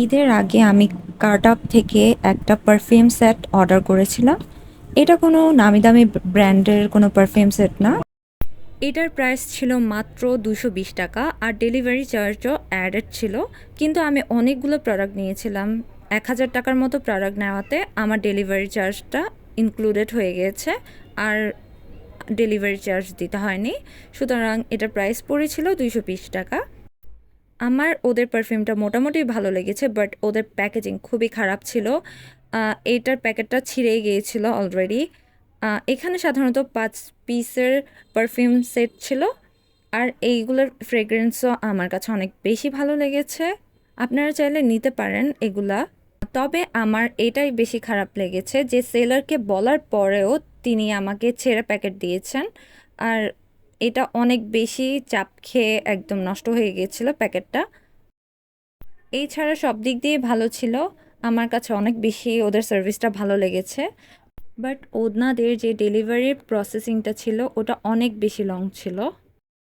ঈদের আগে আমি কার্টআপ থেকে একটা পারফিউম সেট অর্ডার করেছিলাম। এটা কোনো নামি দামি ব্র্যান্ডের কোনো পারফিউম সেট না। এটার প্রাইস ছিল মাত্র 220 টাকা, আর ডেলিভারি চার্জও অ্যাডেড ছিল। কিন্তু আমি অনেকগুলো প্রোডাক্ট নিয়েছিলাম, 1000 টাকার মতো প্রোডাক্ট নেওয়াতে আমার ডেলিভারি চার্জটা ইনক্লুডেড হয়ে গিয়েছে, আর ডেলিভারি চার্জ দিতে হয়নি। সুতরাং এটার প্রাইস পড়েছিল 220 টাকা। আমার ওদের পারফিউমটা মোটামুটি ভালো লেগেছে, বাট ওদের প্যাকেজিং খুবই খারাপ ছিল। এইটার প্যাকেটটা ছিঁড়েই গিয়েছিল অলরেডি। এখানে সাধারণত 5 পিসের পারফিউম সেট ছিল, আর এইগুলোর ফ্রেগ্রেন্সও আমার কাছে অনেক বেশি ভালো লেগেছে। আপনারা চাইলে নিতে পারেন এগুলা। তবে আমার এটাই বেশি খারাপ লেগেছে যে সেলারকে বলার পরেও তিনি আমাকে ছেঁড়া প্যাকেট দিয়েছেন, আর এটা অনেক বেশি চাপ খেয়ে একদম নষ্ট হয়ে গিয়েছিল প্যাকেটটা। এই ছাড়া সব দিক দিয়ে ভালো ছিল, আমার কাছে অনেক বেশি ওদের সার্ভিসটা ভালো লেগেছে। বাট ওনাদের যে ডেলিভারির প্রসেসিংটা ছিল ওটা অনেক বেশি লং ছিল।